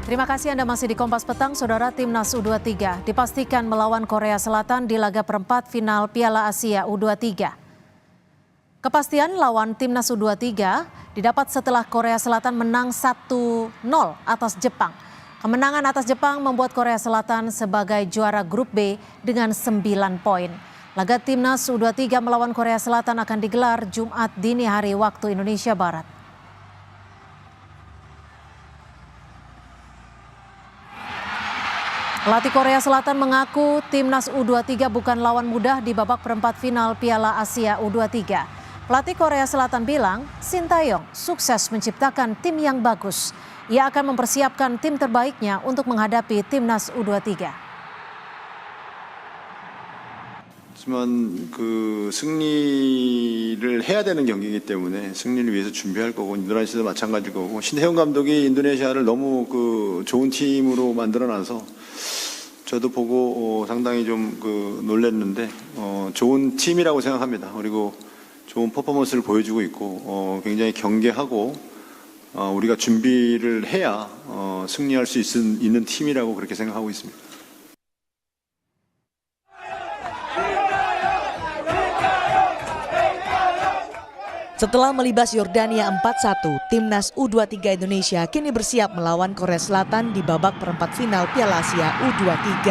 Terima kasih Anda masih di Kompas Petang. Saudara, Timnas U23 dipastikan melawan Korea Selatan di laga perempat final Piala Asia U23. Kepastian lawan Timnas U23 didapat setelah Korea Selatan menang 1-0 atas Jepang. Kemenangan atas Jepang membuat Korea Selatan sebagai juara grup B dengan 9 poin. Laga Timnas U23 melawan Korea Selatan akan digelar Jumat dini hari waktu Indonesia Barat. Pelatih Korea Selatan mengaku Timnas U23 bukan lawan mudah di babak perempat final Piala Asia U23. Pelatih Korea Selatan bilang, Sintayong sukses menciptakan tim yang bagus. Ia akan mempersiapkan tim terbaiknya untuk menghadapi Timnas U23. 하지만 승리를 해야 되는 경기이기 때문에 승리를 위해서 준비할 거고 인도네시아도 마찬가지일 거고 신태용 감독이 인도네시아를 너무 좋은 팀으로 만들어놔서 저도 보고 상당히 좀 놀랐는데 좋은 팀이라고 생각합니다. 그리고 좋은 퍼포먼스를 보여주고 있고 굉장히 경계하고 우리가 준비를 해야 승리할 수 있는 팀이라고 그렇게 생각하고 있습니다. Setelah melibas Yordania 4-1, Timnas U23 Indonesia kini bersiap melawan Korea Selatan di babak perempat final Piala Asia U23.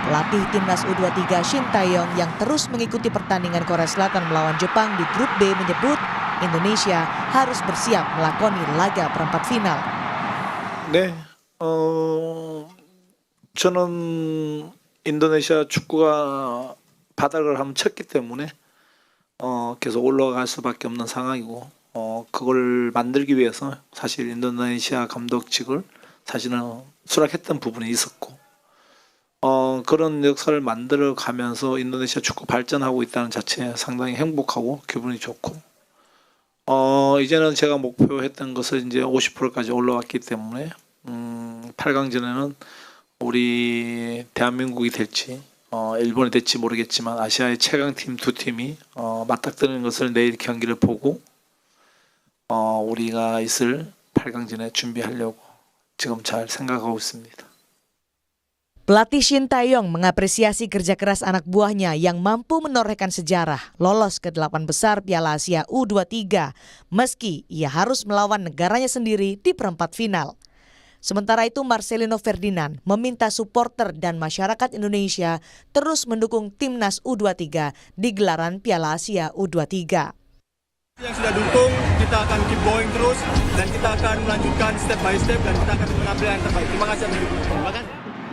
Pelatih Timnas U23 Sintayong yang terus mengikuti pertandingan Korea Selatan melawan Jepang di grup B menyebut Indonesia harus bersiap melakoni laga perempat final. 네, 저는 인도네시아 축구가 바닥을 한번 쳤기 때문에 계속 올라갈 수밖에 없는 상황이고 그걸 만들기 위해서 사실 인도네시아 감독직을 사실은 수락했던 부분이 있었고 그런 역사를 만들어 가면서 인도네시아 축구 발전하고 있다는 자체에 상당히 행복하고 기분이 좋고 이제는 제가 목표했던 것을 이제 50%까지 올라왔기 때문에 8강전에는 우리 대한민국이 될지 일본이 될지 모르겠지만 아시아의 최강팀 두 팀이 맞닥뜨리는 것을 내일 경기를 보고 우리가 있을 8강전에 준비하려고 지금 잘 생각하고 있습니다. Pelatih Sintayong mengapresiasi kerja keras anak buahnya yang mampu menorehkan sejarah lolos ke 8 besar Piala Asia U23 meski ia harus melawan negaranya sendiri di perempat final. Sementara itu Marcelino Ferdinand meminta supporter dan masyarakat Indonesia terus mendukung Timnas U23 di gelaran Piala Asia U23. Yang sudah dukung, kita akan keep going terus dan kita akan melanjutkan step by step dan kita akan mengambil yang terbaik. Terima kasih atas dukungan.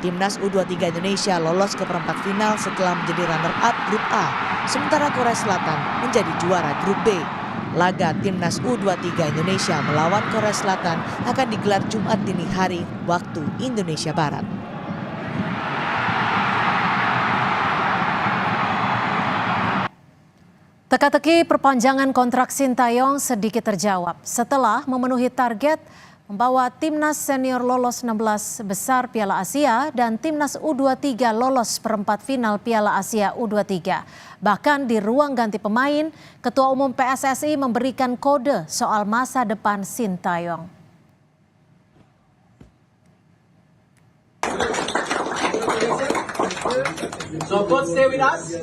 Timnas U23 Indonesia lolos ke perempat final setelah menjadi runner-up grup A, sementara Korea Selatan menjadi juara grup B. Laga Timnas U23 Indonesia melawan Korea Selatan akan digelar Jumat dini hari waktu Indonesia Barat. Teka-teki perpanjangan kontrak Sintayong sedikit terjawab setelah memenuhi target membawa Timnas senior lolos 16 besar Piala Asia dan Timnas U23 lolos perempat final Piala Asia U23. Bahkan di ruang ganti pemain, Ketua Umum PSSI memberikan kode soal masa depan Sintayong. So coach, stay with us.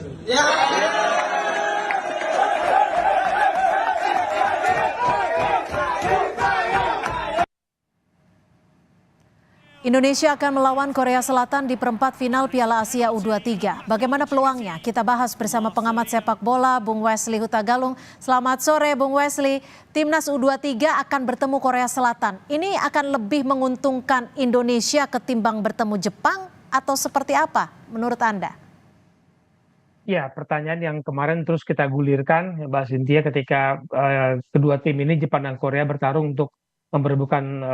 Indonesia akan melawan Korea Selatan di perempat final Piala Asia U23. Bagaimana peluangnya? Kita bahas bersama pengamat sepak bola Bung Wesley Hutagalung. Selamat sore Bung Wesley. Timnas U23 akan bertemu Korea Selatan. Ini akan lebih menguntungkan Indonesia ketimbang bertemu Jepang atau seperti apa menurut Anda? Ya, pertanyaan yang kemarin terus kita gulirkan, Mbak Cynthia, ketika kedua tim ini Jepang dan Korea bertarung untuk memperebutkan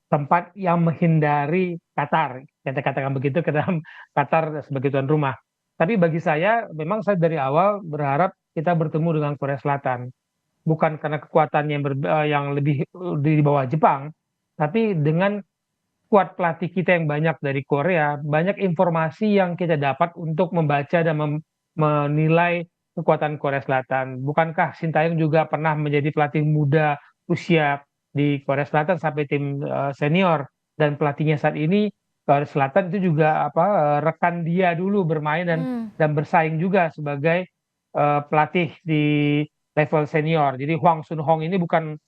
tempat yang menghindari Qatar, kita katakan begitu, ke dalam Qatar sebagai tuan rumah. Tapi bagi saya, memang saya dari awal berharap kita bertemu dengan Korea Selatan. Bukan karena kekuatan yang lebih di bawah Jepang, tapi dengan kuat pelatih kita yang banyak dari Korea, banyak informasi yang kita dapat untuk membaca dan menilai kekuatan Korea Selatan. Bukankah Sintayong juga pernah menjadi pelatih muda usia di Korea Selatan sampai tim senior dan pelatihnya saat ini Korea Selatan itu juga rekan dia dulu bermain dan bersaing juga sebagai pelatih di level senior. Jadi Hwang Sun-hong ini bukan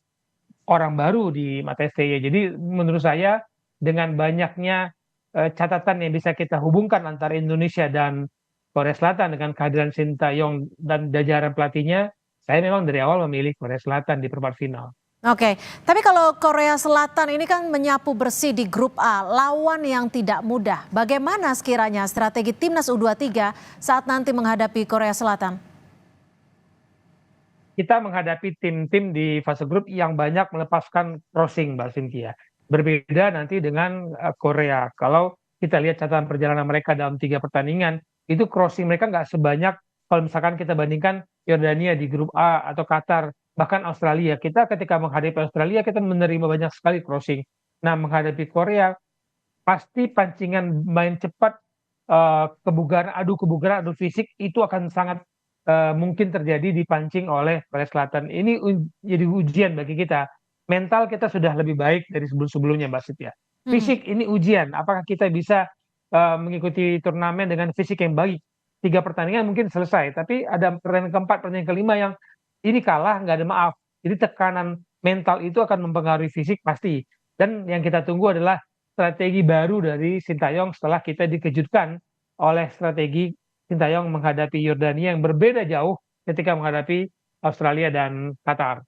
orang baru di mata STY. Jadi menurut saya dengan banyaknya catatan yang bisa kita hubungkan antara Indonesia dan Korea Selatan dengan kehadiran Shin Tae-yong dan jajaran pelatihnya, saya memang dari awal memilih Korea Selatan di perempat final. Oke, tapi kalau Korea Selatan ini kan menyapu bersih di grup A, lawan yang tidak mudah. Bagaimana sekiranya strategi timnas U23 saat nanti menghadapi Korea Selatan? Kita menghadapi tim-tim di fase grup yang banyak melepaskan crossing, Mbak Cynthia. Berbeda nanti dengan Korea. Kalau kita lihat catatan perjalanan mereka dalam 3 pertandingan, itu crossing mereka nggak sebanyak kalau misalkan kita bandingkan Yordania di grup A atau Qatar, bahkan Australia. Kita ketika menghadapi Australia, kita menerima banyak sekali crossing. Nah, menghadapi Korea, pasti pancingan main cepat, kebugaran, adu fisik itu akan sangat mungkin terjadi dipancing oleh Korea Selatan. Ini jadi ujian bagi kita. Mental kita sudah lebih baik dari sebelum-sebelumnya, Mbak Setia. Fisik ini ujian. Apakah kita bisa mengikuti turnamen dengan fisik yang baik? 3 pertandingan mungkin selesai, tapi ada pertandingan keempat, pertandingan kelima yang ini kalah nggak ada maaf. Jadi tekanan mental itu akan mempengaruhi fisik pasti. Dan yang kita tunggu adalah strategi baru dari Shin Tae-yong setelah kita dikejutkan oleh strategi Shin Tae-yong menghadapi Yordania yang berbeda jauh ketika menghadapi Australia dan Qatar.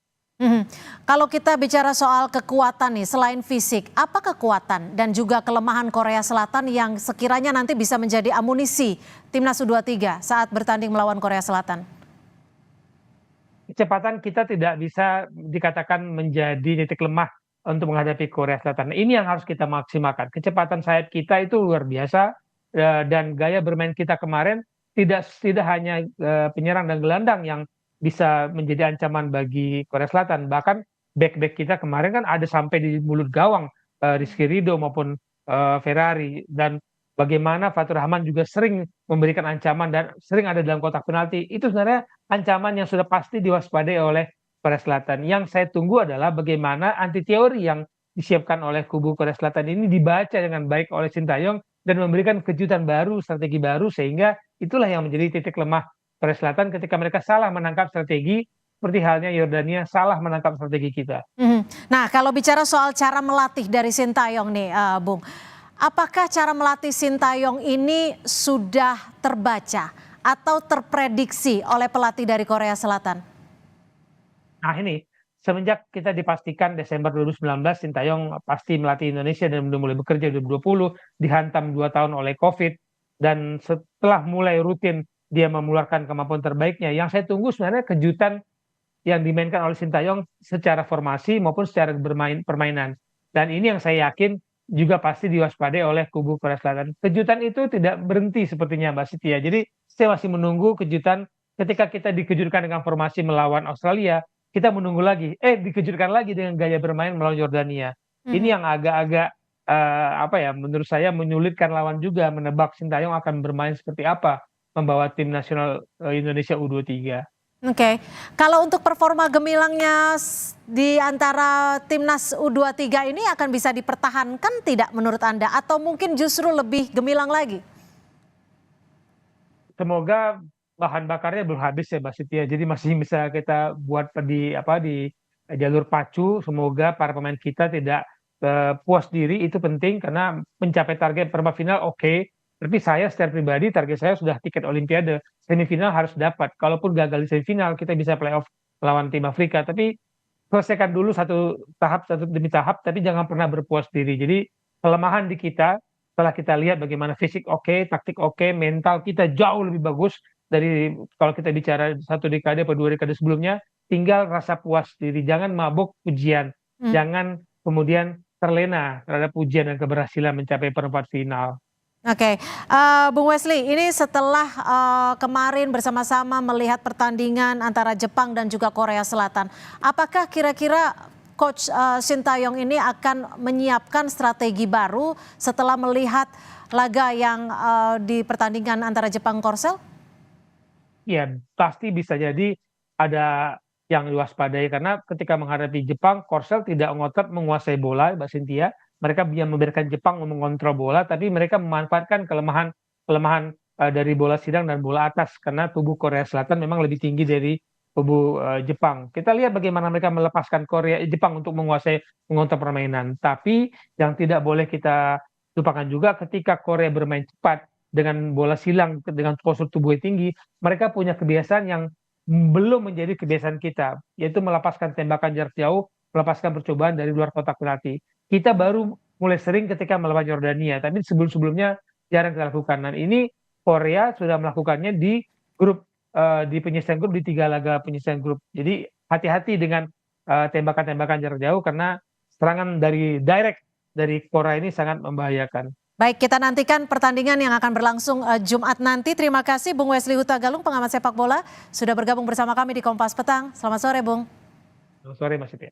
Kalau kita bicara soal kekuatan nih, selain fisik, apa kekuatan dan juga kelemahan Korea Selatan yang sekiranya nanti bisa menjadi amunisi timnas U23 saat bertanding melawan Korea Selatan? Kecepatan kita tidak bisa dikatakan menjadi titik lemah untuk menghadapi Korea Selatan. Ini yang harus kita maksimalkan. Kecepatan sayap kita itu luar biasa dan gaya bermain kita kemarin tidak hanya penyerang dan gelandang yang bisa menjadi ancaman bagi Korea Selatan. Bahkan back-back kita kemarin kan ada sampai di mulut gawang, Rizky Ridho maupun Ferrari. Dan bagaimana Fatur Rahman juga sering memberikan ancaman dan sering ada dalam kotak penalti. Itu sebenarnya ancaman yang sudah pasti diwaspadai oleh Korea Selatan. Yang saya tunggu adalah bagaimana anti teori yang disiapkan oleh kubu Korea Selatan ini dibaca dengan baik oleh Shin Tae-yong dan memberikan kejutan baru, strategi baru, sehingga itulah yang menjadi titik lemah Korea Selatan ketika mereka salah menangkap strategi, seperti halnya Yordania salah menangkap strategi kita. Nah, kalau bicara soal cara melatih dari Shin Tae-yong nih, Bung, apakah cara melatih Shin Tae-yong ini sudah terbaca atau terprediksi oleh pelatih dari Korea Selatan? Nah ini, semenjak kita dipastikan Desember 2019 Shin Tae-yong pasti melatih Indonesia dan sudah mulai bekerja 2020, dihantam 2 tahun oleh COVID, dan setelah mulai rutin dia mengeluarkan kemampuan terbaiknya. Yang saya tunggu sebenarnya kejutan yang dimainkan oleh Shin Tae-yong secara formasi maupun secara permainan. Dan ini yang saya yakin juga pasti diwaspadai oleh kubu Korea Selatan. Kejutan itu tidak berhenti sepertinya, Mbak Setia. Jadi saya masih menunggu kejutan ketika kita dikejutkan dengan formasi melawan Australia, kita menunggu lagi, dikejutkan lagi dengan gaya bermain melawan Yordania. Ini yang agak-agak menurut saya menyulitkan lawan juga menebak Shin Tae-yong akan bermain seperti apa membawa tim nasional Indonesia U23. Oke, kalau untuk performa gemilangnya di antara timnas U23 ini akan bisa dipertahankan tidak menurut Anda? Atau mungkin justru lebih gemilang lagi? Semoga bahan bakarnya belum habis ya Mbak Setia, jadi masih bisa kita buat di jalur pacu. Semoga para pemain kita tidak puas diri, itu penting karena mencapai target perempat final oke. Tapi saya secara pribadi target saya sudah tiket Olimpiade, semifinal harus dapat. Kalaupun gagal di semifinal kita bisa playoff lawan tim Afrika. Tapi selesaikan dulu satu demi tahap, tapi jangan pernah berpuas diri. Jadi kelemahan di kita setelah kita lihat bagaimana fisik oke, taktik oke, mental kita jauh lebih bagus dari kalau kita bicara 1 dekade atau 2 dekade sebelumnya. Tinggal rasa puas diri, jangan mabuk pujian, jangan kemudian terlena terhadap pujian dan keberhasilan mencapai perempat final. Oke, Bung Wesley, ini setelah kemarin bersama-sama melihat pertandingan antara Jepang dan juga Korea Selatan, apakah kira-kira Coach Shin Tae-yong ini akan menyiapkan strategi baru setelah melihat laga yang di pertandingan antara Jepang Korsel? Ya, pasti bisa jadi ada yang diwaspadai karena ketika menghadapi Jepang, Korsel tidak ngotot menguasai bola, Mbak Cynthia. mereka bisa membiarkan Jepang mengontrol bola, tapi mereka memanfaatkan kelemahan dari bola sidang dan bola atas karena tubuh Korea Selatan memang lebih tinggi dari tubuh Jepang. Kita lihat bagaimana mereka melepaskan Jepang untuk mengontrol permainan. Tapi yang tidak boleh kita lupakan juga ketika Korea bermain cepat dengan bola silang dengan postur tubuh yang tinggi, mereka punya kebiasaan yang belum menjadi kebiasaan kita, yaitu melepaskan tembakan jarak jauh, melepaskan percobaan dari luar kotak penalti. Kita baru mulai sering ketika melawan Yordania, tapi sebelum-sebelumnya jarang kita lakukan. Dan ini Korea sudah melakukannya di grup di penyisian grup, di 3 laga penyisian grup. Jadi hati-hati dengan tembakan-tembakan jarak jauh karena serangan dari direct dari Korea ini sangat membahayakan. Baik, kita nantikan pertandingan yang akan berlangsung Jumat nanti. Terima kasih Bung Wesley Huta Galung, pengamat sepak bola, sudah bergabung bersama kami di Kompas Petang. Selamat sore, Bung. Selamat sore, Mas Siti.